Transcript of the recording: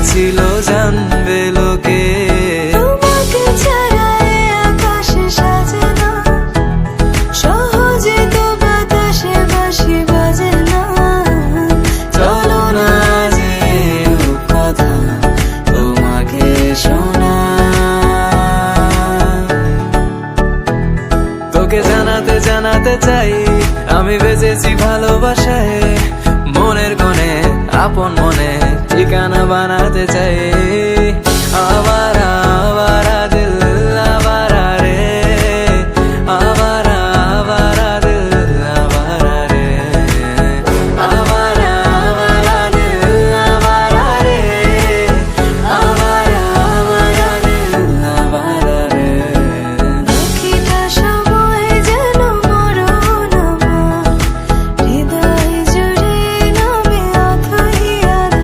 চেয়েছিল জানবে লোকে। তোমাকে ছাড়া এ আকাশে সাজে না, সহজে তো বাতাসে বাঁশি বাজে না। চলো না আজ এই কথা তোমাকে শোনা, তোকে জানাতে জানাতে চাই আমি বেঁচেছি ভালোবাসায়। মনের কোণে আপন মনে ঠিকানা বানাতে চাই।